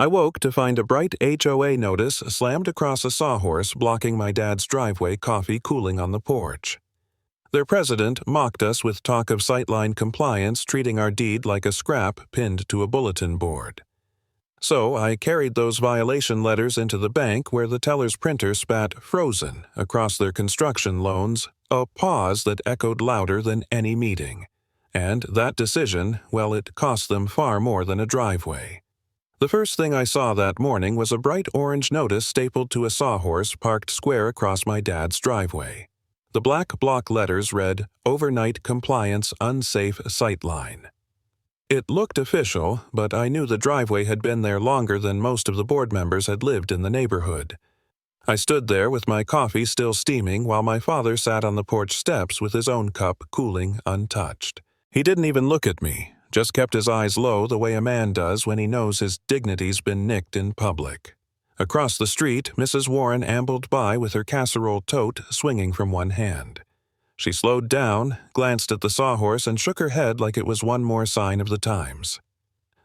I woke to find a bright HOA notice slammed across a sawhorse blocking my dad's driveway, coffee cooling on the porch. Their president mocked us with talk of sightline compliance, treating our deed like a scrap pinned to a bulletin board. So I carried those violation letters into the bank where the teller's printer spat "frozen" across their construction loans, a pause that echoed louder than any meeting. And that decision, well, it cost them far more than a driveway. The first thing I saw that morning was a bright orange notice stapled to a sawhorse parked square across my dad's driveway. The black block letters read, "Overnight Compliance Unsafe Sightline." It looked official, but I knew the driveway had been there longer than most of the board members had lived in the neighborhood. I stood there with my coffee still steaming while my father sat on the porch steps with his own cup cooling untouched. He didn't even look at me, just kept his eyes low the way a man does when he knows his dignity's been nicked in public. Across the street, Mrs. Warren ambled by with her casserole tote swinging from one hand. She slowed down, glanced at the sawhorse, and shook her head like it was one more sign of the times.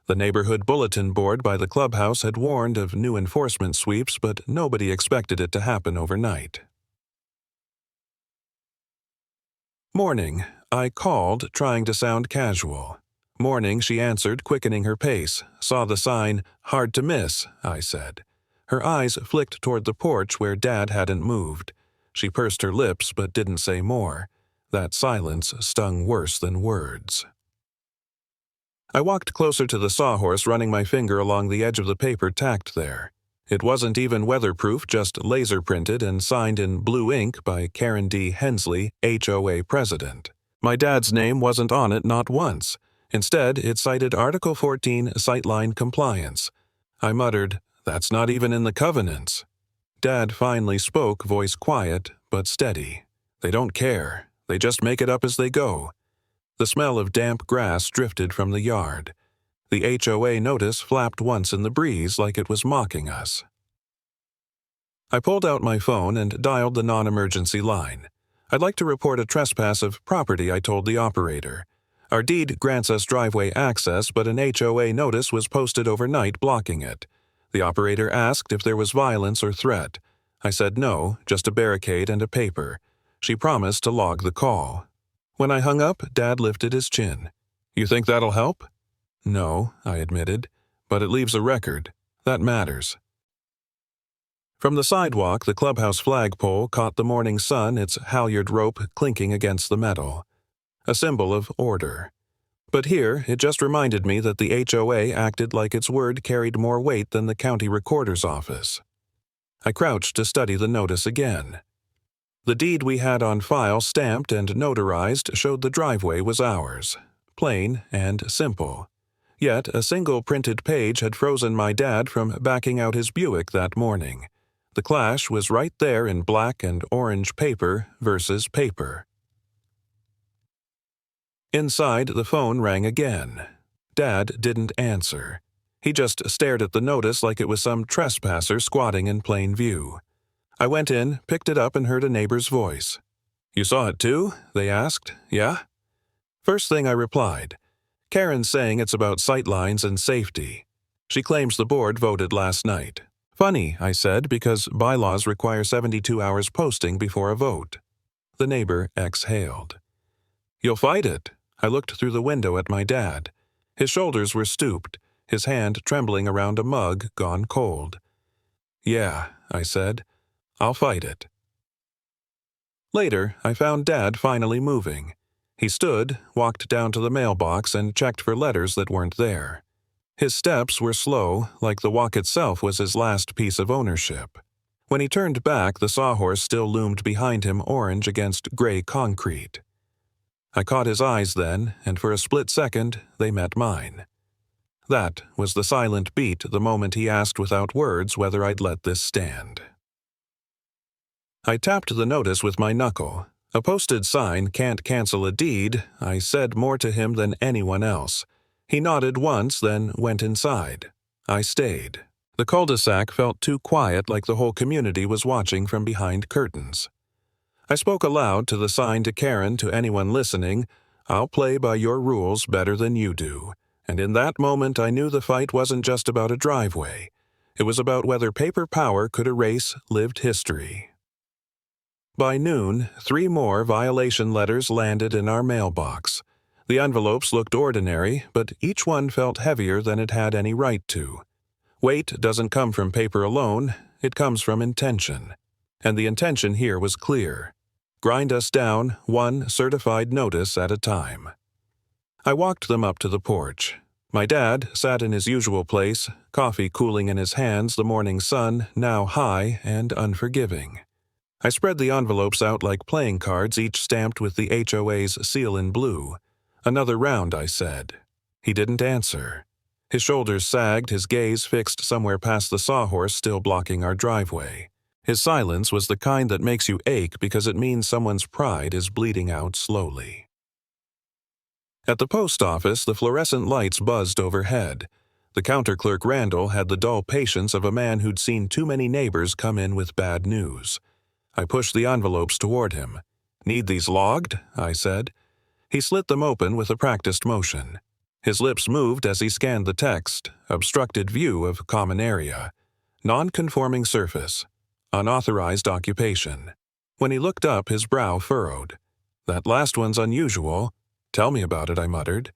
The neighborhood bulletin board by the clubhouse had warned of new enforcement sweeps, but nobody expected it to happen overnight. Morning. I called, trying to sound casual. Morning, she answered, quickening her pace. Saw the sign, "Hard to miss," I said. Her eyes flicked toward the porch where Dad hadn't moved. She pursed her lips but didn't say more. That silence stung worse than words. I walked closer to the sawhorse, running my finger along the edge of the paper tacked there. It wasn't even weatherproof, just laser-printed and signed in blue ink by Karen D. Hensley, HOA president. My dad's name wasn't on it, not once. Instead, it cited Article 14, Sightline Compliance. I muttered, "That's not even in the covenants." Dad finally spoke, voice quiet but steady. "They don't care. They just make it up as they go." The smell of damp grass drifted from the yard. The HOA notice flapped once in the breeze like it was mocking us. I pulled out my phone and dialed the non-emergency line. "I'd like to report a trespass of property," I told the operator. "Our deed grants us driveway access, but an HOA notice was posted overnight blocking it." The operator asked if there was violence or threat. I said no, just a barricade and a paper. She promised to log the call. When I hung up, Dad lifted his chin. "You think that'll help?" "No," I admitted, "but it leaves a record. That matters." From the sidewalk, the clubhouse flagpole caught the morning sun, its halyard rope clinking against the metal. A symbol of order. But here, it just reminded me that the HOA acted like its word carried more weight than the county recorder's office. I crouched to study the notice again. The deed we had on file, stamped and notarized, showed the driveway was ours. Plain and simple. Yet a single printed page had frozen my dad from backing out his Buick that morning. The clash was right there in black and orange paper versus paper. Inside, the phone rang again. Dad didn't answer. He just stared at the notice like it was some trespasser squatting in plain view. I went in, picked it up, and heard a neighbor's voice. "You saw it too?" they asked. "Yeah?" First thing I replied. "Karen's saying it's about sightlines and safety. She claims the board voted last night." "Funny," I said, because bylaws require 72 hours posting before a vote. The neighbor exhaled. "You'll fight it." I looked through the window at my dad. His shoulders were stooped, his hand trembling around a mug gone cold. "Yeah," I said, "I'll fight it." Later, I found Dad finally moving. He stood, walked down to the mailbox, and checked for letters that weren't there. His steps were slow, like the walk itself was his last piece of ownership. When he turned back, the sawhorse still loomed behind him, orange against gray concrete. I caught his eyes then, and for a split second, they met mine. That was the silent beat the moment he asked without words whether I'd let this stand. I tapped the notice with my knuckle. A posted sign can't cancel a deed. I said more to him than anyone else. He nodded once, then went inside. I stayed. The cul-de-sac felt too quiet, like the whole community was watching from behind curtains. I spoke aloud to the sign to Karen, to anyone listening. "I'll play by your rules better than you do. And in that moment I knew the fight wasn't just about a driveway. It was about whether paper power could erase lived history. By noon, 3 more violation letters landed in our mailbox. The envelopes looked ordinary, but each one felt heavier than it had any right to. Weight doesn't come from paper alone, it comes from intention. And the intention here was clear. Grind us down, one certified notice at a time. I walked them up to the porch. My dad sat in his usual place, coffee cooling in his hands, the morning sun now high and unforgiving. I spread the envelopes out like playing cards, each stamped with the HOA's seal in blue. "Another round," I said. He didn't answer. His shoulders sagged, his gaze fixed somewhere past the sawhorse still blocking our driveway. His silence was the kind that makes you ache because it means someone's pride is bleeding out slowly. At the post office, the fluorescent lights buzzed overhead. The counter clerk Randall had the dull patience of a man who'd seen too many neighbors come in with bad news. I pushed the envelopes toward him. "Need these logged?" I said. He slit them open with a practiced motion. His lips moved as he scanned the text, obstructed view of common area. Non-conforming surface. Unauthorized occupation. When he looked up, his brow furrowed. "That last one's unusual." "Tell me about it," I muttered.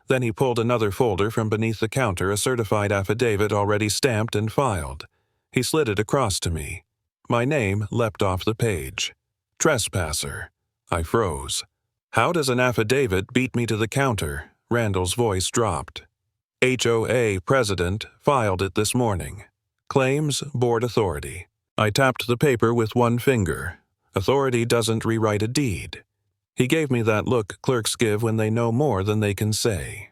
Then he pulled another folder from beneath the counter, a certified affidavit already stamped and filed. He slid it across to me. My name leapt off the page. Trespasser. I froze. "How does an affidavit beat me to the counter?" Randall's voice dropped. "HOA president filed it this morning. Claims board authority." I tapped the paper with one finger. Authority doesn't rewrite a deed. He gave me that look clerks give when they know more than they can say.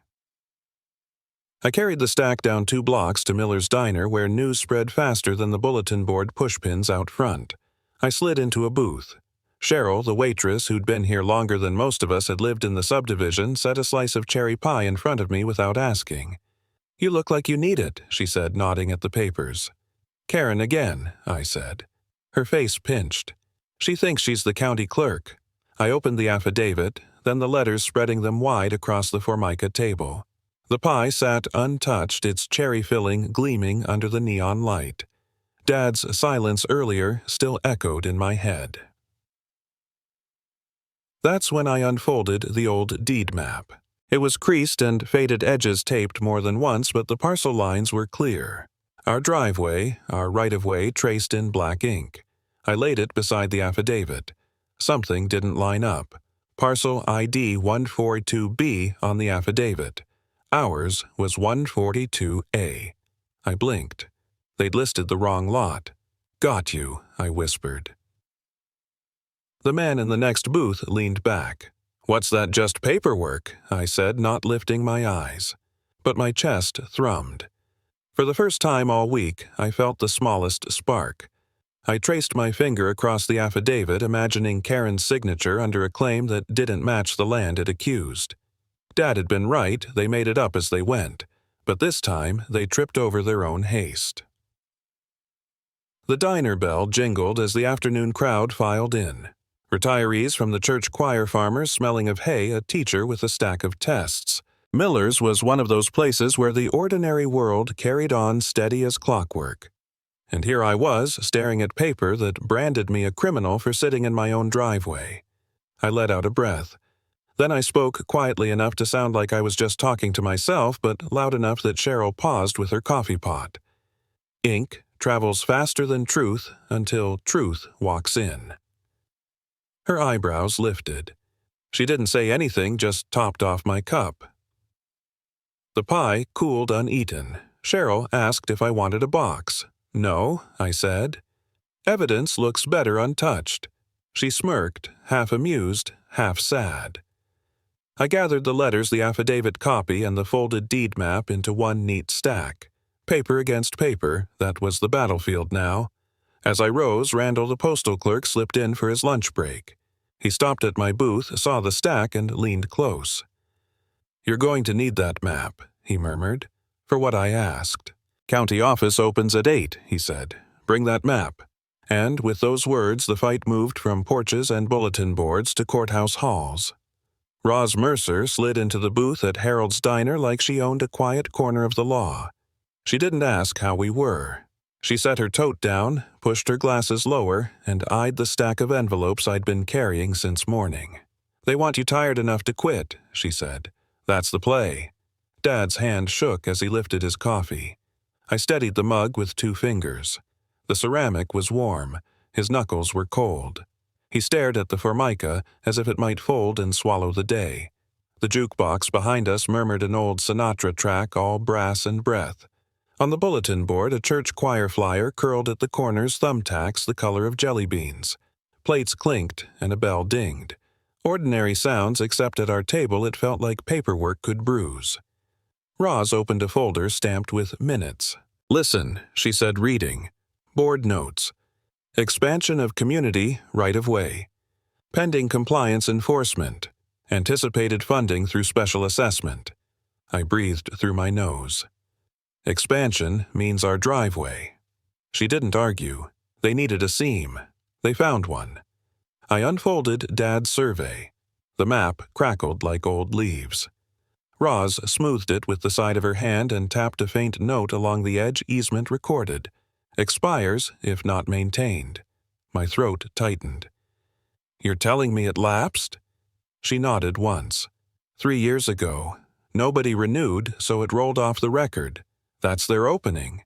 I carried the stack down 2 blocks to Miller's Diner, where news spread faster than the bulletin board pushpins out front. I slid into a booth. Cheryl, the waitress who'd been here longer than most of us had lived in the subdivision, set a slice of cherry pie in front of me without asking. "You look like you need it," she said, nodding at the papers. "Karen again," I said. Her face pinched. "She thinks she's the county clerk." I opened the affidavit, then the letters spreading them wide across the formica table. The pie sat untouched, its cherry filling gleaming under the neon light. Dad's silence earlier still echoed in my head. That's when I unfolded the old deed map. It was creased and faded edges taped more than once, but the parcel lines were clear. Our driveway, our right-of-way traced in black ink. I laid it beside the affidavit. Something didn't line up. Parcel ID 142B on the affidavit. Ours was 142A. I blinked. They'd listed the wrong lot. "Got you," I whispered. The man in the next booth leaned back. "What's that, just paperwork?" I said, not lifting my eyes. But my chest thrummed. For the first time all week, I felt the smallest spark. I traced my finger across the affidavit, imagining Karen's signature under a claim that didn't match the land it accused. Dad had been right, they made it up as they went, but this time they tripped over their own haste. The diner bell jingled as the afternoon crowd filed in. Retirees from the church choir, farmers smelling of hay, a teacher with a stack of tests. Miller's was one of those places where the ordinary world carried on steady as clockwork. And here I was, staring at paper that branded me a criminal for sitting in my own driveway. I let out a breath. Then I spoke quietly enough to sound like I was just talking to myself, but loud enough that Cheryl paused with her coffee pot. Ink travels faster than truth until truth walks in. Her eyebrows lifted. She didn't say anything, just topped off my cup. The pie cooled uneaten. Cheryl asked if I wanted a box. "No," I said. "Evidence looks better untouched." She smirked, half amused, half sad. I gathered the letters, the affidavit copy, and the folded deed map into one neat stack. Paper against paper, that was the battlefield now. As I rose, Randall, the postal clerk, slipped in for his lunch break. He stopped at my booth, saw the stack, and leaned close. "You're going to need that map," he murmured, for what I asked. "County office opens at 8, he said. "Bring that map." And with those words, the fight moved from porches and bulletin boards to courthouse halls. Roz Mercer slid into the booth at Harold's Diner like she owned a quiet corner of the law. She didn't ask how we were. She set her tote down, pushed her glasses lower, and eyed the stack of envelopes I'd been carrying since morning. "They want you tired enough to quit," she said. "That's the play." Dad's hand shook as he lifted his coffee. I steadied the mug with 2 fingers. The ceramic was warm. His knuckles were cold. He stared at the Formica as if it might fold and swallow the day. The jukebox behind us murmured an old Sinatra track, all brass and breath. On the bulletin board, a church choir flyer curled at the corners, thumbtacks the color of jelly beans. Plates clinked and a bell dinged. Ordinary sounds, except at our table it felt like paperwork could bruise. Roz opened a folder stamped with minutes. "Listen," she said, reading. "Board notes. Expansion of community right-of-way. Pending compliance enforcement. Anticipated funding through special assessment." I breathed through my nose. Expansion means our driveway. She didn't argue. They needed a seam. They found one. I unfolded Dad's survey. The map crackled like old leaves. Roz smoothed it with the side of her hand and tapped a faint note along the edge. "Easement recorded. Expires if not maintained." My throat tightened. "You're telling me it lapsed?" She nodded once. 3 years ago. Nobody renewed, so it rolled off the record. That's their opening."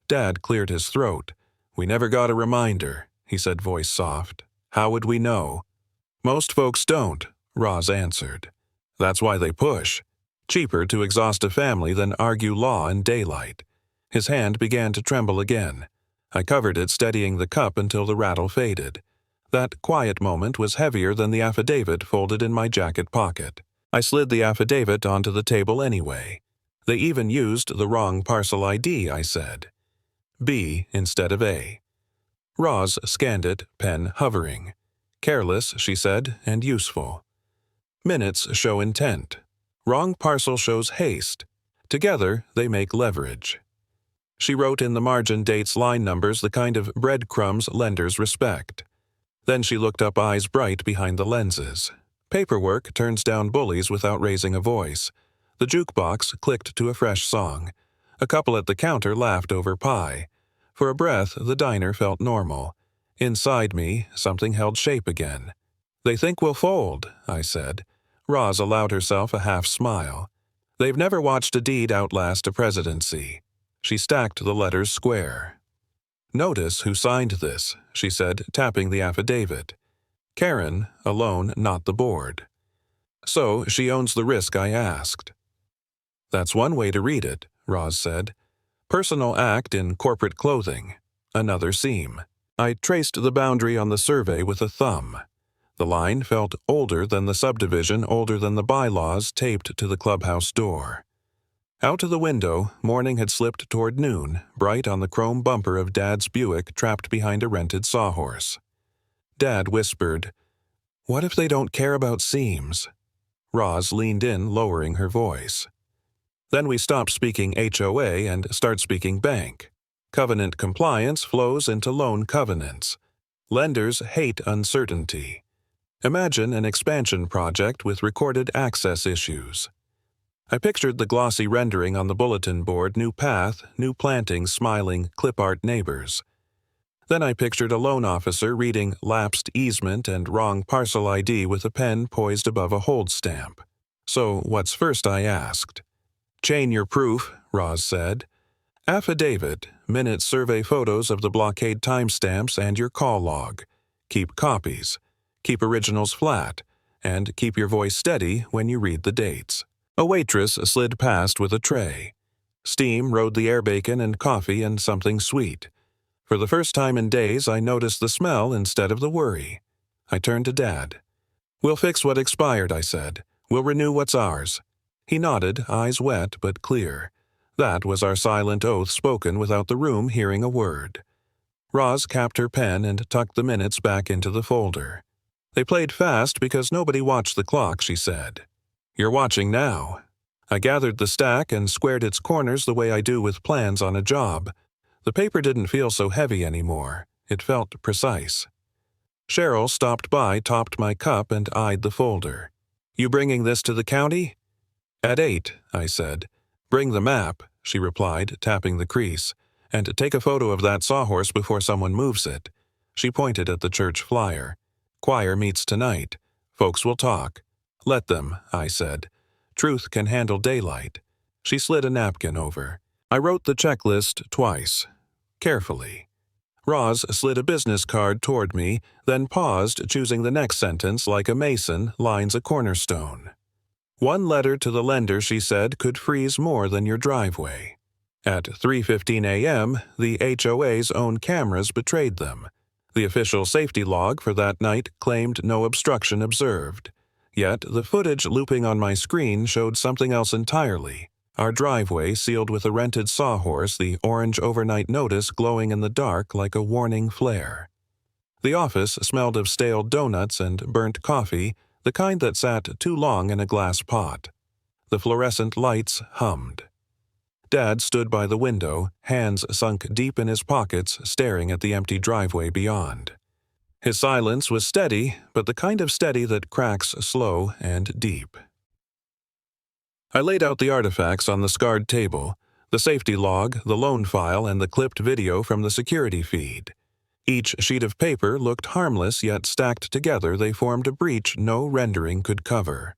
Dad cleared his throat. "We never got a reminder," he said, voice soft. "How would we know?" "Most folks don't," Roz answered. "That's why they push. Cheaper to exhaust a family than argue law in daylight." His hand began to tremble again. I covered it, steadying the cup until the rattle faded. That quiet moment was heavier than the affidavit folded in my jacket pocket. I slid the affidavit onto the table anyway. "They even used the wrong parcel ID," I said. "B instead of A." Roz scanned it, pen hovering. "Careless," she said, "and useful." Minutes show intent. Wrong parcel shows haste. Together, they make leverage. She wrote in the margin dates, line numbers, the kind of breadcrumbs lenders respect. Then she looked up, eyes bright behind the lenses. Paperwork turns down bullies without raising a voice. The jukebox clicked to a fresh song. A couple at the counter laughed over pie. For a breath, the diner felt normal. Inside me, something held shape again. "They think we'll fold," I said. Roz allowed herself a half smile. "They've never watched a deed outlast a presidency." She stacked the letters square. "Notice who signed this," she said, tapping the affidavit. "Karen, alone, not the board." "So she owns the risk I asked." "That's one way to read it," Roz said. "Personal act in corporate clothing. Another seam." I traced the boundary on the survey with a thumb. The line felt older than the subdivision, older than the bylaws taped to the clubhouse door. Out of the window, morning had slipped toward noon, bright on the chrome bumper of Dad's Buick trapped behind a rented sawhorse. Dad whispered, "What if they don't care about seams?" Roz leaned in, lowering her voice. "Then we stop speaking HOA and start speaking bank. Covenant compliance flows into loan covenants. Lenders hate uncertainty. Imagine an expansion project with recorded access issues." I pictured the glossy rendering on the bulletin board, new path, new plantings, smiling, clip art neighbors. Then I pictured a loan officer reading lapsed easement and wrong parcel ID with a pen poised above a hold stamp. "So what's first?" I asked. "Chain your proof," Roz said. "Affidavit, minutes, survey photos of the blockade timestamps, and your call log. Keep copies. Keep originals flat. And keep your voice steady when you read the dates." A waitress slid past with a tray. Steam rode the air, bacon and coffee and something sweet. For the first time in days, I noticed the smell instead of the worry. I turned to Dad. "We'll fix what expired," I said. "We'll renew what's ours." He nodded, eyes wet but clear. That was our silent oath spoken without the room hearing a word. Roz capped her pen and tucked the minutes back into the folder. "They played fast because nobody watched the clock," she said. "You're watching now." I gathered the stack and squared its corners the way I do with plans on a job. The paper didn't feel so heavy anymore. It felt precise. Cheryl stopped by, topped my cup, and eyed the folder. You bringing this to the county? At 8, I said. Bring the map, she replied, tapping the crease, and take a photo of that sawhorse before someone moves it. She pointed at the church flyer. Choir meets tonight. Folks will talk. Let them, I said. Truth can handle daylight. She slid a napkin over. I wrote the checklist twice, carefully. Roz slid a business card toward me, then paused, choosing the next sentence like a mason lines a cornerstone. One letter to the lender, she said, could freeze more than your driveway. At 3:15 a.m., the HOA's own cameras betrayed them. The official safety log for that night claimed no obstruction observed. Yet the footage looping on my screen showed something else entirely. Our driveway sealed with a rented sawhorse, the orange overnight notice glowing in the dark like a warning flare. The office smelled of stale donuts and burnt coffee, the kind that sat too long in a glass pot. The fluorescent lights hummed. Dad stood by the window, hands sunk deep in his pockets, staring at the empty driveway beyond. His silence was steady, but the kind of steady that cracks slow and deep. I laid out the artifacts on the scarred table, the safety log, the loan file, and the clipped video from the security feed. Each sheet of paper looked harmless, yet stacked together they formed a breach no rendering could cover.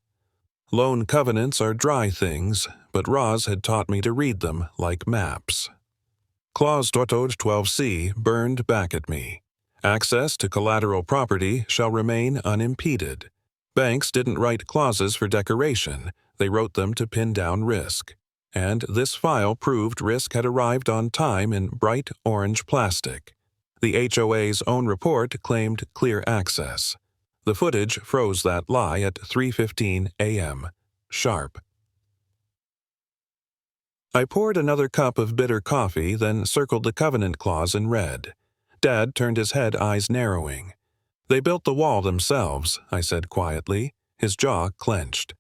Loan covenants are dry things, but Roz had taught me to read them like maps. Clause 12C burned back at me. Access to collateral property shall remain unimpeded. Banks didn't write clauses for decoration, they wrote them to pin down risk. And this file proved risk had arrived on time in bright orange plastic. The HOA's own report claimed clear access. The footage froze that lie at 3:15 a.m. Sharp. I poured another cup of bitter coffee, then circled the covenant clause in red. Dad turned his head, eyes narrowing. They built the wall themselves, I said quietly. His jaw clenched.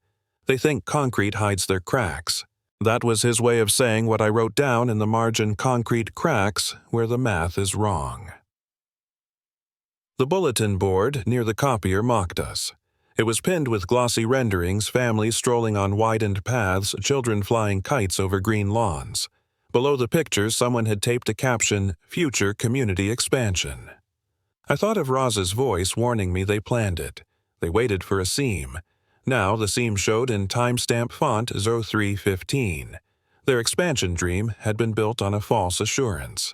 They think concrete hides their cracks. That was his way of saying what I wrote down in the margin: concrete cracks where the math is wrong. The bulletin board near the copier mocked us. It was pinned with glossy renderings, families strolling on widened paths, children flying kites over green lawns. Below the pictures, someone had taped a caption, "Future Community Expansion." I thought of Roz's voice warning me they planned it. They waited for a seam. Now the seam showed in timestamp font 03:15. Their expansion dream had been built on a false assurance.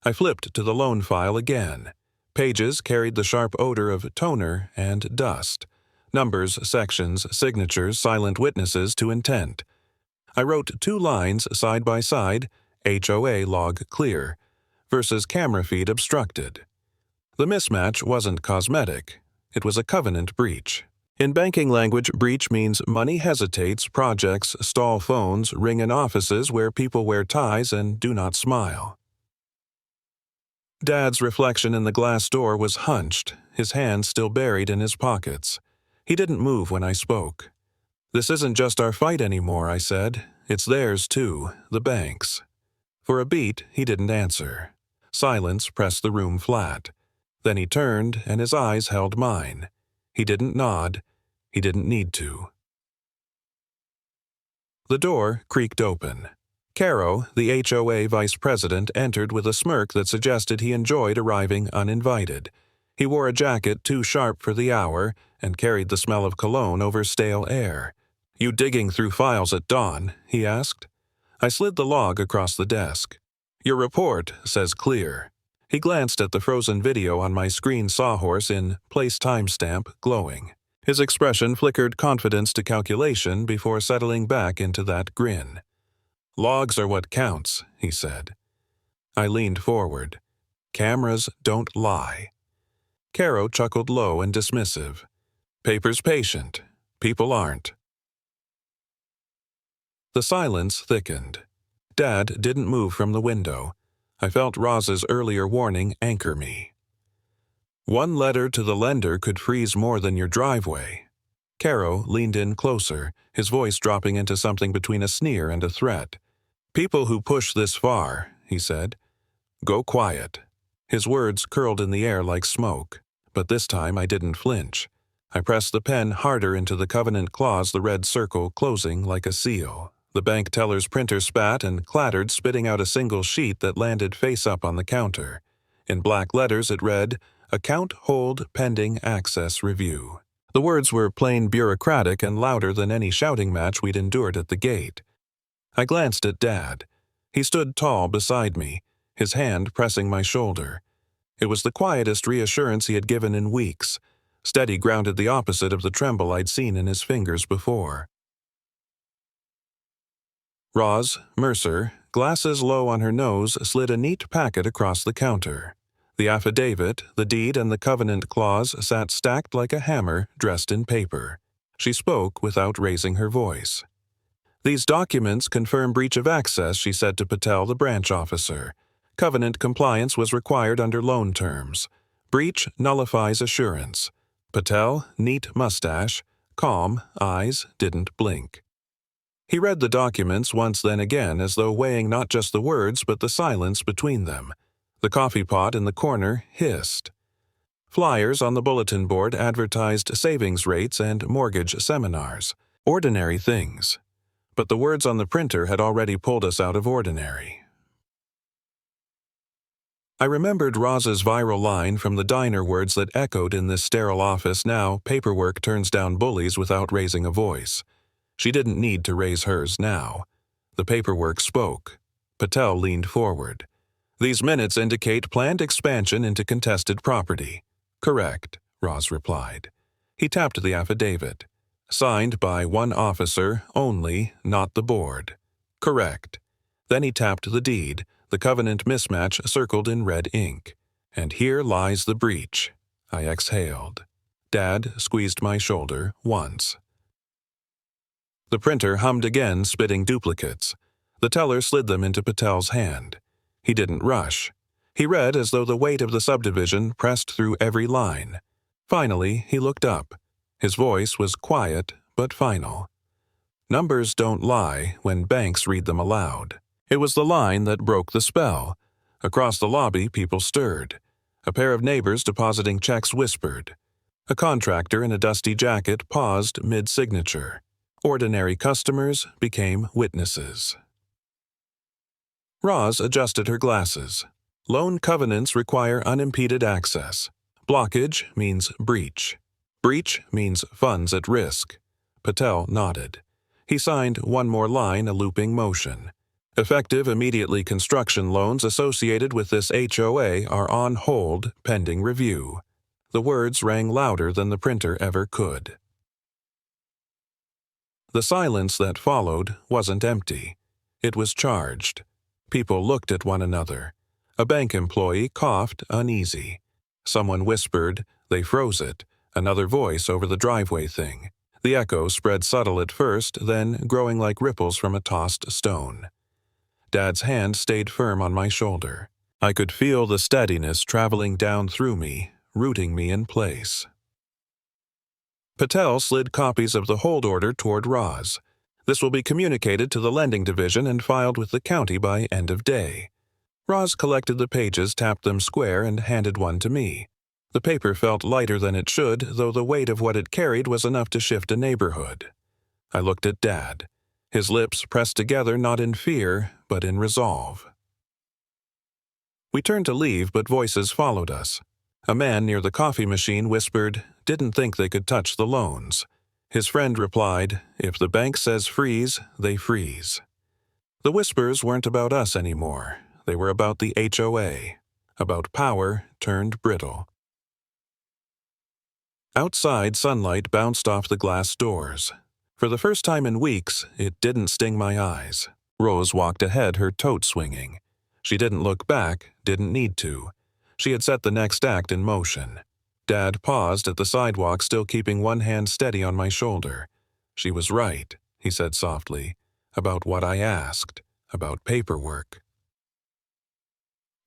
I flipped to the loan file again. Pages carried the sharp odor of toner and dust. Numbers, sections, signatures, silent witnesses to intent. I wrote 2 lines side by side, HOA log clear, versus camera feed obstructed. The mismatch wasn't cosmetic. It was a covenant breach. In banking language, breach means money hesitates, projects stall, phones ring in offices where people wear ties and do not smile. Dad's reflection in the glass door was hunched, his hands still buried in his pockets. He didn't move when I spoke. "This isn't just our fight anymore," I said. "It's theirs, too, the bank's." For a beat, he didn't answer. Silence pressed the room flat. Then he turned, and his eyes held mine. He didn't nod. He didn't need to. The door creaked open. Caro, the HOA vice president, entered with a smirk that suggested he enjoyed arriving uninvited. He wore a jacket too sharp for the hour and carried the smell of cologne over stale air. "You digging through files at dawn?" he asked. I slid the log across the desk. "Your report says clear." He glanced at the frozen video on my screen sawhorse in place timestamp glowing. His expression flickered confidence to calculation before settling back into that grin. "Logs are what counts," he said. I leaned forward. "Cameras don't lie." Caro chuckled low and dismissive. "Paper's patient. People aren't." The silence thickened. Dad didn't move from the window. I felt Roz's earlier warning anchor me. "One letter to the lender could freeze more than your driveway." Caro leaned in closer, his voice dropping into something between a sneer and a threat. "People who push this far," he said, "go quiet." His words curled in the air like smoke. But this time I didn't flinch. I pressed the pen harder into the covenant clause, the red circle closing like a seal. The bank teller's printer spat and clattered, spitting out a single sheet that landed face up on the counter. In black letters it read, "Account hold pending access review." The words were plain bureaucratic and louder than any shouting match we'd endured at the gate. I glanced at Dad. He stood tall beside me, his hand pressing my shoulder. It was the quietest reassurance he had given in weeks, steady, grounded, the opposite of the tremble I'd seen in his fingers before. Roz, Mercer, glasses low on her nose, slid a neat packet across the counter. The affidavit, the deed, and the covenant clause sat stacked like a hammer, dressed in paper. She spoke without raising her voice. "These documents confirm breach of access," she said to Patel, the branch officer. "Covenant compliance was required under loan terms. Breach nullifies assurance." Patel, neat mustache, calm, eyes, didn't blink. He read the documents once, then again, as though weighing not just the words but the silence between them. The coffee pot in the corner hissed. Flyers on the bulletin board advertised savings rates and mortgage seminars. Ordinary things. But the words on the printer had already pulled us out of ordinary. I remembered Roz's viral line from the diner, words that echoed in this sterile office now: "Paperwork turns down bullies without raising a voice." She didn't need to raise hers now. The paperwork spoke. Patel leaned forward. "These minutes indicate planned expansion into contested property." "Correct," Roz replied. He tapped the affidavit. "Signed by one officer only, not the board." "Correct." Then he tapped the deed, the covenant mismatch circled in red ink. "And here lies the breach." I exhaled. Dad squeezed my shoulder once. The printer hummed again, spitting duplicates. The teller slid them into Patel's hand. He didn't rush. He read as though the weight of the subdivision pressed through every line. Finally, he looked up. His voice was quiet but final. "Numbers don't lie when banks read them aloud." It was the line that broke the spell. Across the lobby, people stirred. A pair of neighbors depositing checks whispered. A contractor in a dusty jacket paused mid-signature. Ordinary customers became witnesses. Roz adjusted her glasses. "Loan covenants require unimpeded access. Blockage means breach. Breach means funds at risk." Patel nodded. He signed one more line, a looping motion. "Effective immediately. Construction loans associated with this HOA are on hold pending review." The words rang louder than the printer ever could. The silence that followed wasn't empty. It was charged. People looked at one another. A bank employee coughed, uneasy. Someone whispered, "They froze it," another voice over the driveway thing. The echo spread subtle at first, then growing like ripples from a tossed stone. Dad's hand stayed firm on my shoulder. I could feel the steadiness traveling down through me, rooting me in place. Patel slid copies of the hold order toward Roz. "This will be communicated to the lending division and filed with the county by end of day." Roz collected the pages, tapped them square, and handed one to me. The paper felt lighter than it should, though the weight of what it carried was enough to shift a neighborhood. I looked at Dad. His lips pressed together, not in fear, but in resolve. We turned to leave, but voices followed us. A man near the coffee machine whispered, "Didn't think they could touch the loans." His friend replied, "If the bank says freeze, they freeze." The whispers weren't about us anymore. They were about the HOA, about power turned brittle. Outside, sunlight bounced off the glass doors. For the first time in weeks, it didn't sting my eyes. Rose walked ahead, her tote swinging. She didn't look back, didn't need to. She had set the next act in motion. Dad paused at the sidewalk, still keeping one hand steady on my shoulder. "She was right," he said softly, "about what I asked, about paperwork."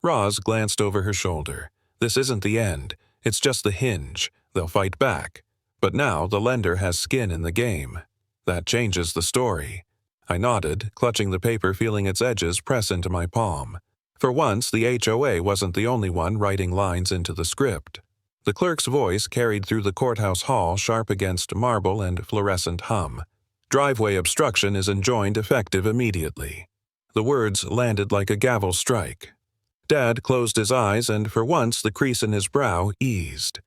Roz glanced over her shoulder. "This isn't the end. It's just the hinge. They'll fight back. But now the lender has skin in the game. That changes the story." I nodded, clutching the paper, feeling its edges press into my palm. For once, the HOA wasn't the only one writing lines into the script. The clerk's voice carried through the courthouse hall sharp against marble and fluorescent hum. Driveway obstruction is enjoined effective immediately. The words landed like a gavel strike. Dad closed his eyes, and for once the crease in his brow eased.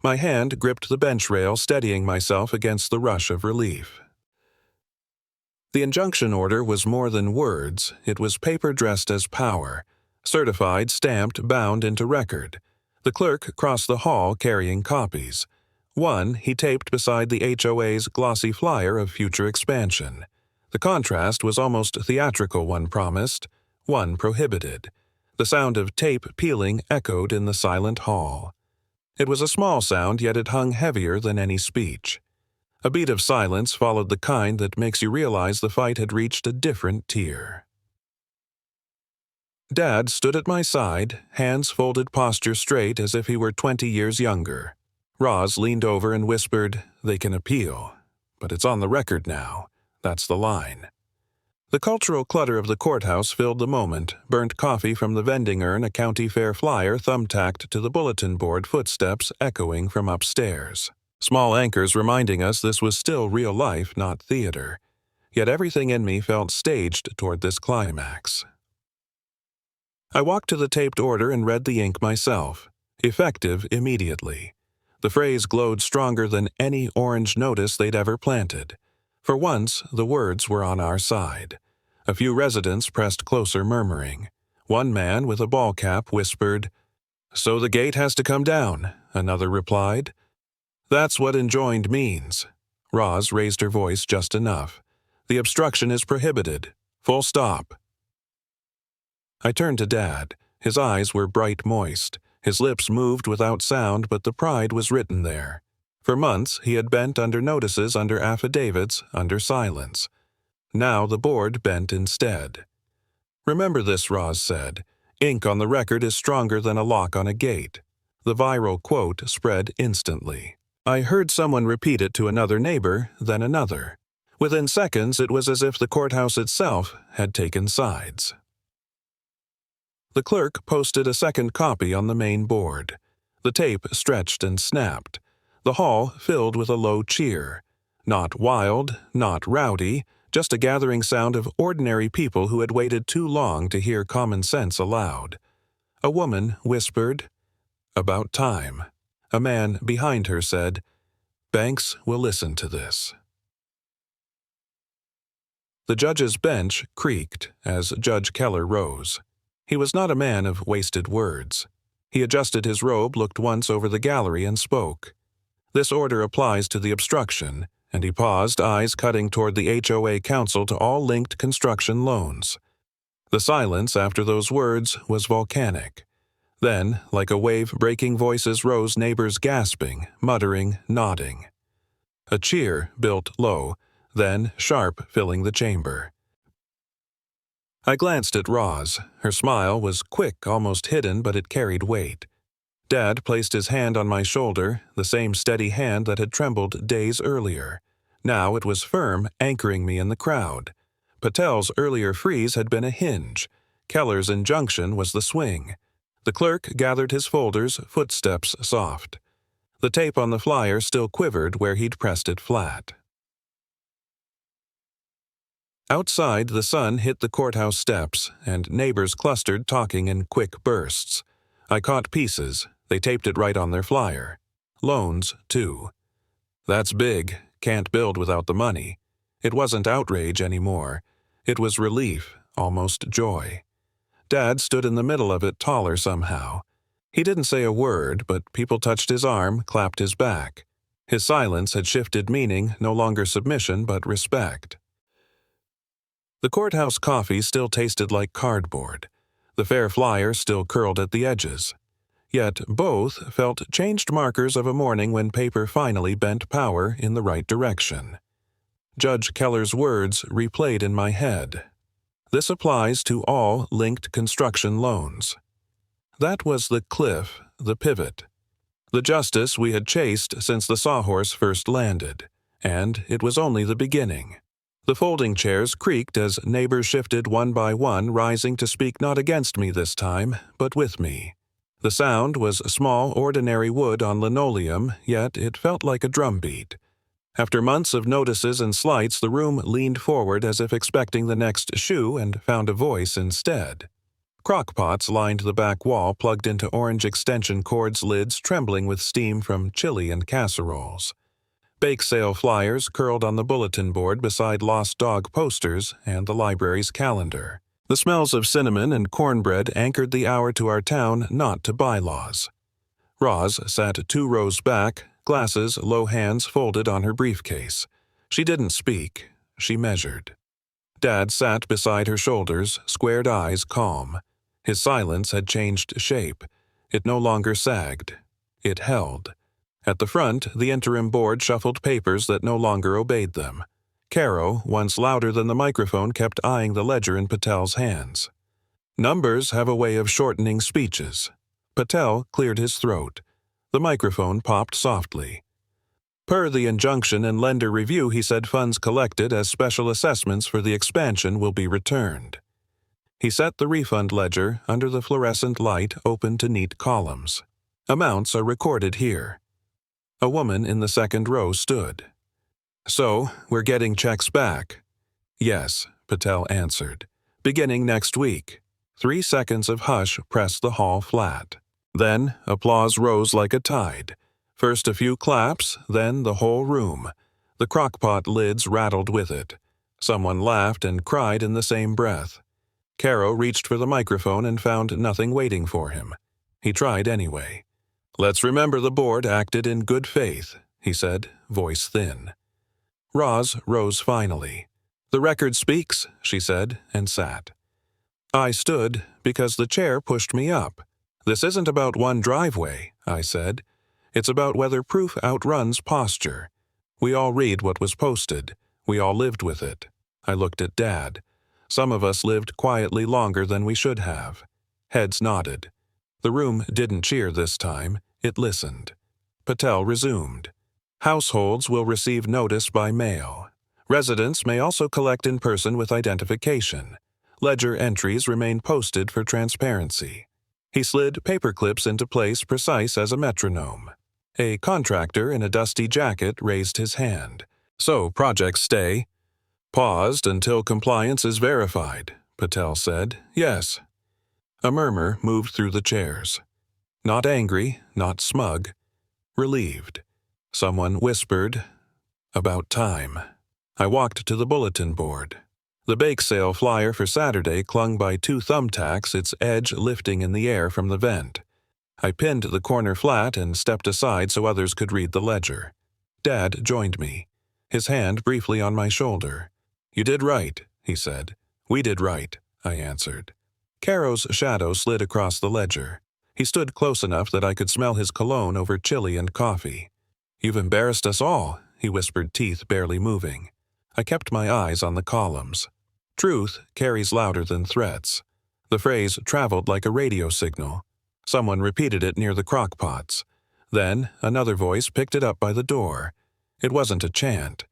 My hand gripped the bench rail, steadying myself against the rush of relief. The injunction order was more than words. It was paper dressed as power, certified, stamped, bound into record. The clerk crossed the hall carrying copies. One he taped beside the HOA's glossy flyer of future expansion. The contrast was almost theatrical, one promised, one prohibited. The sound of tape peeling echoed in the silent hall. It was a small sound, yet it hung heavier than any speech. A beat of silence followed, the kind that makes you realize the fight had reached a different tier. Dad stood at my side, hands folded, posture straight as if he were 20 years younger. Roz leaned over and whispered, "They can appeal. But it's on the record now. That's the line." The cultural clutter of the courthouse filled the moment, burnt coffee from the vending urn, a county fair flyer thumbtacked to the bulletin board, footsteps echoing from upstairs. Small anchors reminding us this was still real life, not theater. Yet everything in me felt staged toward this climax. I walked to the taped order and read the ink myself. Effective immediately. The phrase glowed stronger than any orange notice they'd ever planted. For once, the words were on our side. A few residents pressed closer, murmuring. One man with a ball cap whispered, "So the gate has to come down," another replied. "That's what enjoined means." Roz raised her voice just enough. "The obstruction is prohibited. Full stop." I turned to Dad. His eyes were bright moist. His lips moved without sound, but the pride was written there. For months he had bent under notices, under affidavits, under silence. Now the board bent instead. "Remember this," Roz said. "Ink on the record is stronger than a lock on a gate." The viral quote spread instantly. I heard someone repeat it to another neighbor, then another. Within seconds, it was as if the courthouse itself had taken sides. The clerk posted a second copy on the main board. The tape stretched and snapped. The hall filled with a low cheer. Not wild, not rowdy, just a gathering sound of ordinary people who had waited too long to hear common sense aloud. A woman whispered, "About time." A man behind her said, "Banks will listen to this." The judge's bench creaked as Judge Keller rose. He was not a man of wasted words. He adjusted his robe, looked once over the gallery, and spoke. "This order applies to the obstruction," and he paused, eyes cutting toward the HOA council to all linked construction loans. The silence after those words was volcanic. Then, like a wave breaking, voices rose, neighbors gasping, muttering, nodding. A cheer built low, then sharp, filling the chamber. I glanced at Roz. Her smile was quick, almost hidden, but it carried weight. Dad placed his hand on my shoulder, the same steady hand that had trembled days earlier. Now it was firm, anchoring me in the crowd. Patel's earlier freeze had been a hinge. Keller's injunction was the swing. The clerk gathered his folders, footsteps soft. The tape on the flyer still quivered where he'd pressed it flat. Outside, the sun hit the courthouse steps, and neighbors clustered, talking in quick bursts. I caught pieces. They taped it right on their flyer. Loans, too. "That's big. Can't build without the money." It wasn't outrage anymore. It was relief, almost joy. Dad stood in the middle of it, taller somehow. He didn't say a word, but people touched his arm, clapped his back. His silence had shifted meaning, no longer submission, but respect. The courthouse coffee still tasted like cardboard. The fair flyer still curled at the edges. Yet both felt changed markers of a morning when paper finally bent power in the right direction. Judge Keller's words replayed in my head. "This applies to all linked construction loans." That was the cliff, the pivot. The justice we had chased since the sawhorse first landed. And it was only the beginning. The folding chairs creaked as neighbors shifted one by one, rising to speak not against me this time, but with me. The sound was small, ordinary wood on linoleum, yet it felt like a drumbeat. After months of notices and slights, the room leaned forward as if expecting the next shoe and found a voice instead. Crockpots lined the back wall, plugged into orange extension cords, lids trembling with steam from chili and casseroles. Bake sale flyers curled on the bulletin board beside lost dog posters and the library's calendar. The smells of cinnamon and cornbread anchored the hour to our town, not to bylaws. Roz sat 2 rows back, glasses, low hands folded on her briefcase. She didn't speak. She measured. Dad sat beside her shoulders, squared eyes calm. His silence had changed shape. It no longer sagged. It held. At the front, the interim board shuffled papers that no longer obeyed them. Caro, once louder than the microphone, kept eyeing the ledger in Patel's hands. Numbers have a way of shortening speeches. Patel cleared his throat. The microphone popped softly. Per the injunction and lender review, he said funds collected as special assessments for the expansion will be returned. He set the refund ledger under the fluorescent light open to neat columns. Amounts are recorded here. A woman in the second row stood. So, we're getting checks back. Yes, Patel answered. Beginning next week. 3 seconds of hush pressed the hall flat. Then, applause rose like a tide. First a few claps, then the whole room. The crockpot lids rattled with it. Someone laughed and cried in the same breath. Caro reached for the microphone and found nothing waiting for him. He tried anyway. Let's remember the board acted in good faith, he said, voice thin. Roz rose finally. The record speaks, she said, and sat. I stood because the chair pushed me up. This isn't about one driveway, I said. It's about whether proof outruns posture. We all read what was posted. We all lived with it. I looked at Dad. Some of us lived quietly longer than we should have. Heads nodded. The room didn't cheer this time. It listened. Patel resumed. Households will receive notice by mail. Residents may also collect in person with identification. Ledger entries remain posted for transparency. He slid paper clips into place precise as a metronome. A contractor in a dusty jacket raised his hand. So projects stay. Paused until compliance is verified, Patel said. Yes. A murmur moved through the chairs. Not angry, not smug. Relieved. Someone whispered, about time. I walked to the bulletin board. The bake sale flyer for Saturday clung by 2 thumbtacks, its edge lifting in the air from the vent. I pinned the corner flat and stepped aside so others could read the ledger. Dad joined me, his hand briefly on my shoulder. You did right, he said. We did right, I answered. Caro's shadow slid across the ledger. He stood close enough that I could smell his cologne over chili and coffee. You've embarrassed us all, he whispered, teeth barely moving. I kept my eyes on the columns. Truth carries louder than threats. The phrase traveled like a radio signal. Someone repeated it near the crockpots. Then another voice picked it up by the door. It wasn't a chant.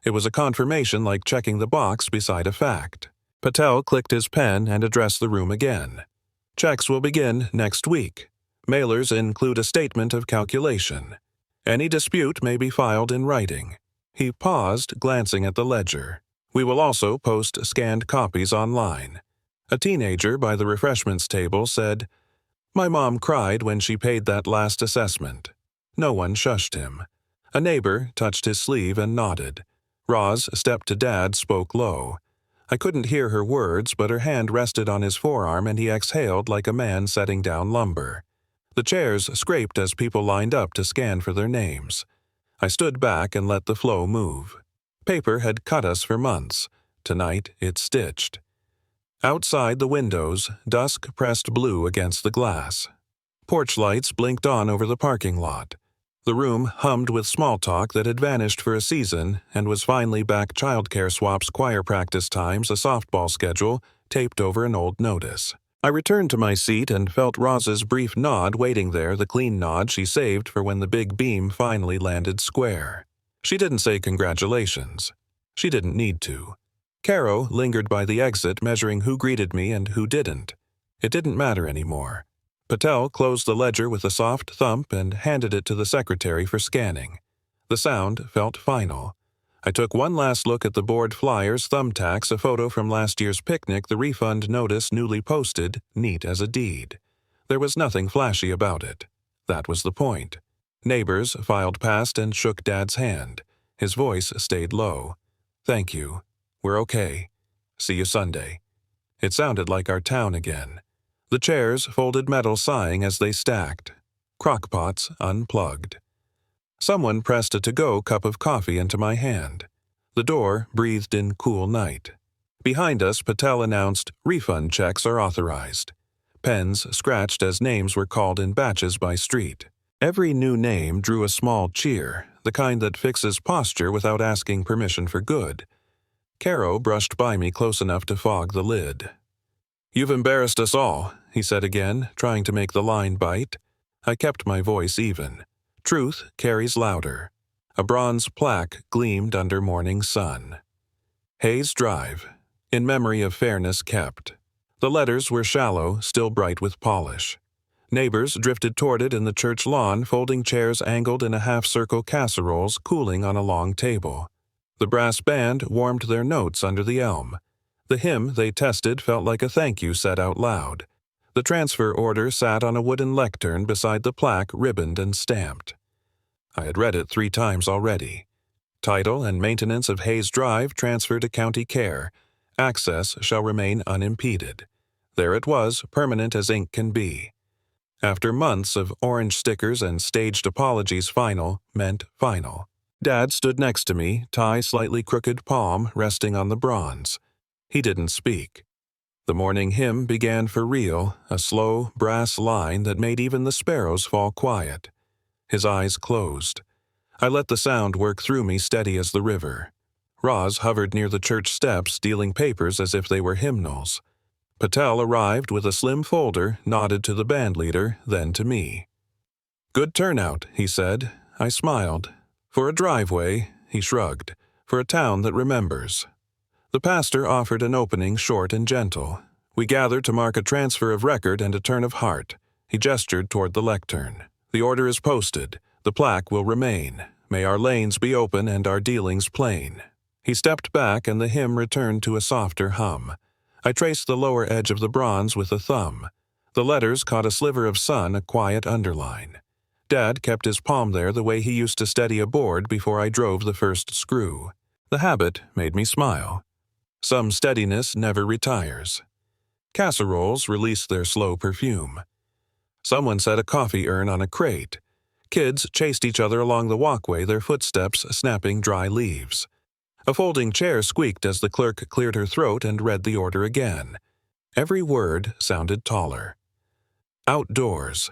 It was a confirmation like checking the box beside a fact. Patel clicked his pen and addressed the room again. Checks will begin next week. Mailers include a statement of calculation. Any dispute may be filed in writing. He paused, glancing at the ledger. We will also post scanned copies online. A teenager by the refreshments table said, My mom cried when she paid that last assessment. No one shushed him. A neighbor touched his sleeve and nodded. Roz stepped to Dad, spoke low. I couldn't hear her words, but her hand rested on his forearm and he exhaled like a man setting down lumber. The chairs scraped as people lined up to scan for their names. I stood back and let the flow move. Paper had cut us for months. Tonight it stitched. Outside the windows, dusk pressed blue against the glass. Porch lights blinked on over the parking lot. The room hummed with small talk that had vanished for a season and was finally back. Childcare swaps, choir practice times, a softball schedule, taped over an old notice. I returned to my seat and felt Roz's brief nod waiting there, the clean nod she saved for when the big beam finally landed square. She didn't say congratulations. She didn't need to. Caro lingered by the exit, measuring who greeted me and who didn't. It didn't matter anymore. Patel closed the ledger with a soft thump and handed it to the secretary for scanning. The sound felt final. I took one last look at the board flyers, thumbtacks, a photo from last year's picnic, the refund notice newly posted, neat as a deed. There was nothing flashy about it. That was the point. Neighbors filed past and shook Dad's hand. His voice stayed low. "Thank you. We're okay. See you Sunday." It sounded like our town again. The chairs folded metal sighing as they stacked. Crockpots unplugged. Someone pressed a to-go cup of coffee into my hand. The door breathed in cool night. Behind us, Patel announced, "Refund checks are authorized." Pens scratched as names were called in batches by street. Every new name drew a small cheer, the kind that fixes posture without asking permission for good. Caro brushed by me close enough to fog the lid. "You've embarrassed us all," he said again, trying to make the line bite. I kept my voice even. Truth carries louder. A bronze plaque gleamed under morning sun. Hayes Drive, in memory of fairness kept. The letters were shallow, still bright with polish. Neighbors drifted toward it in the church lawn, folding chairs angled in a half-circle, casseroles cooling on a long table. The brass band warmed their notes under the elm. The hymn they tested felt like a thank you said out loud. The transfer order sat on a wooden lectern beside the plaque, ribboned and stamped. I had read it 3 times already. Title and maintenance of Hayes Drive transfer to county care. Access shall remain unimpeded. There it was, permanent as ink can be. After months of orange stickers and staged apologies, final meant final. Dad stood next to me, tie slightly crooked palm resting on the bronze. He didn't speak. The morning hymn began for real, a slow, brass line that made even the sparrows fall quiet. His eyes closed. I let the sound work through me, steady as the river. Roz hovered near the church steps, dealing papers as if they were hymnals. Patel arrived with a slim folder, nodded to the bandleader, then to me. "Good turnout," he said. I smiled. "For a driveway," he shrugged. "For a town that remembers." The pastor offered an opening, short and gentle. We gathered to mark a transfer of record and a turn of heart. He gestured toward the lectern. "The order is posted. The plaque will remain. May our lanes be open and our dealings plain." He stepped back and the hymn returned to a softer hum. I traced the lower edge of the bronze with a thumb. The letters caught a sliver of sun, a quiet underline. Dad kept his palm there the way he used to steady a board before I drove the first screw. The habit made me smile. Some steadiness never retires. Casseroles released their slow perfume. Someone set a coffee urn on a crate. Kids chased each other along the walkway, their footsteps snapping dry leaves. A folding chair squeaked as the clerk cleared her throat and read the order again. Every word sounded taller. Outdoors.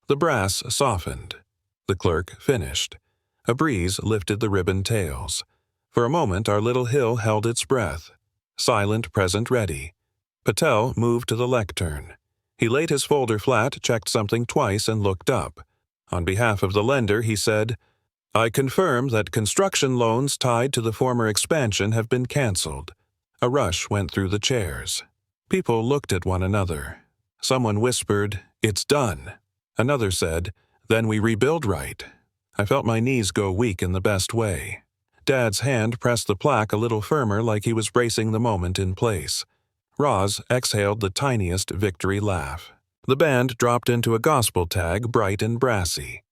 The brass softened. The clerk finished. A breeze lifted the ribbon tails. For a moment our little hill held its breath. Silent, present, ready. Patel moved to the lectern. He laid his folder flat, checked something twice, and looked up. On behalf of the lender, he said, "I confirm that construction loans tied to the former expansion have been canceled." A rush went through the chairs. People looked at one another. Someone whispered, "It's done." Another said, "Then we rebuild right." I felt my knees go weak in the best way. Dad's hand pressed the plaque a little firmer, like he was bracing the moment in place. Roz exhaled the tiniest victory laugh. The band dropped into a gospel tag, bright and brassy.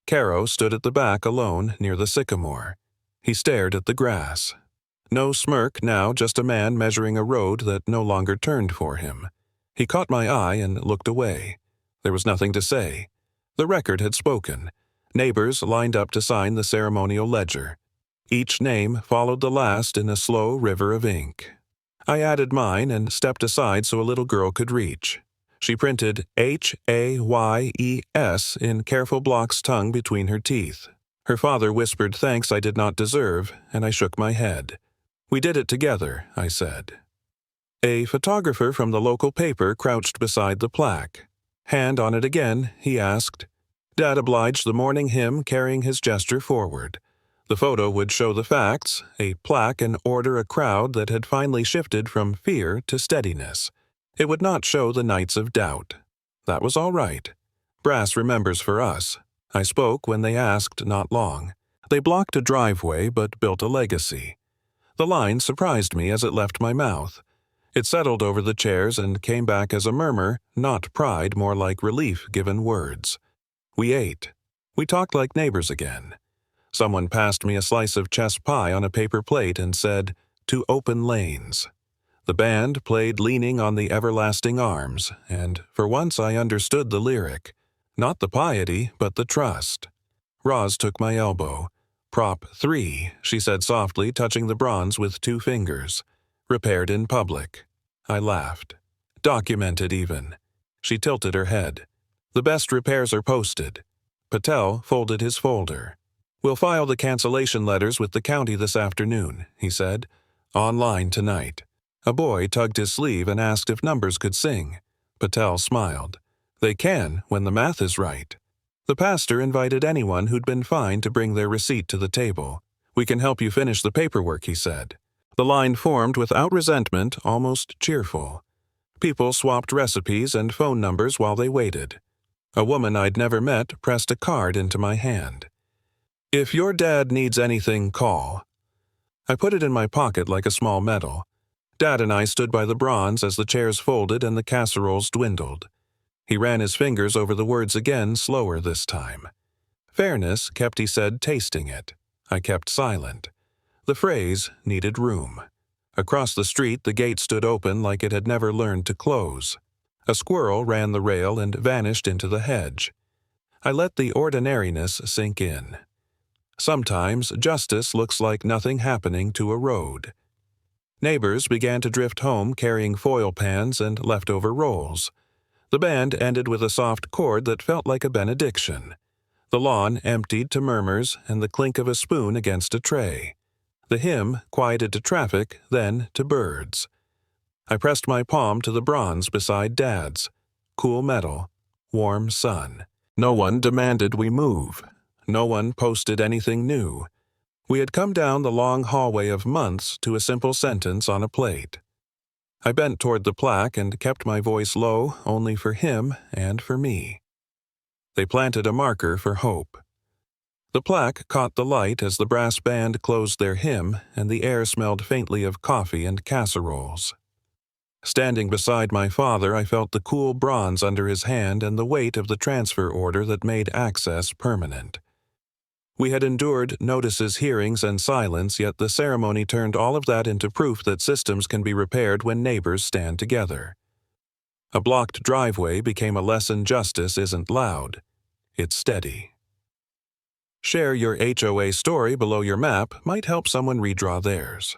Caro stood at the back alone near the sycamore. He stared at the grass. No smirk now, just a man measuring a road that no longer turned for him. He caught my eye and looked away. There was nothing to say. The record had spoken. Neighbors lined up to sign the ceremonial ledger. Each name followed the last in a slow river of ink. I added mine and stepped aside so a little girl could reach. She printed HAYES in careful blocks tongue between her teeth. Her father whispered thanks I did not deserve, and I shook my head. "We did it together," I said. A photographer from the local paper crouched beside the plaque. Hand on it again, he asked. Dad obliged the morning hymn, carrying his gesture forward. The photo would show the facts, a plaque and order a crowd that had finally shifted from fear to steadiness. It would not show the nights of doubt. That was all right. Brass remembers for us. I spoke when they asked not long. They blocked a driveway but built a legacy. The line surprised me as it left my mouth. It settled over the chairs and came back as a murmur, not pride, more like relief given words. We ate. We talked like neighbors again. Someone passed me a slice of chess pie on a paper plate and said, "To open lanes." The band played Leaning on the Everlasting Arms, and for once I understood the lyric. Not the piety, but the trust. Roz took my elbow. "Prop 3, she said softly, touching the bronze with 2 fingers. "Repaired in public." I laughed. "Documented even." She tilted her head. "The best repairs are posted." Patel folded his folder. "We'll file the cancellation letters with the county this afternoon," he said. "Online tonight." A boy tugged his sleeve and asked if numbers could sing. Patel smiled. "They can, when the math is right." The pastor invited anyone who'd been fined to bring their receipt to the table. "We can help you finish the paperwork," he said. The line formed without resentment, almost cheerful. People swapped recipes and phone numbers while they waited. A woman I'd never met pressed a card into my hand. "If your dad needs anything, call." I put it in my pocket like a small medal. Dad and I stood by the bronze as the chairs folded and the casseroles dwindled. He ran his fingers over the words again, slower this time. "Fairness," he said, tasting it. I kept silent. The phrase needed room. Across the street, the gate stood open like it had never learned to close. A squirrel ran the rail and vanished into the hedge. I let the ordinariness sink in. Sometimes justice looks like nothing happening to a road. Neighbors began to drift home carrying foil pans and leftover rolls. The band ended with a soft chord that felt like a benediction. The lawn emptied to murmurs and the clink of a spoon against a tray. The hymn quieted to traffic, then to birds. I pressed my palm to the bronze beside Dad's. Cool metal, warm sun. No one demanded we move. No one posted anything new. We had come down the long hallway of months to a simple sentence on a plate. I bent toward the plaque and kept my voice low only for him and for me. They planted a marker for hope. The plaque caught the light as the brass band closed their hymn, and the air smelled faintly of coffee and casseroles. Standing beside my father, I felt the cool bronze under his hand and the weight of the transfer order that made access permanent. We had endured notices, hearings, and silence, yet the ceremony turned all of that into proof that systems can be repaired when neighbors stand together. A blocked driveway became a lesson justice isn't loud, it's steady. Share your HOA story below your map might help someone redraw theirs.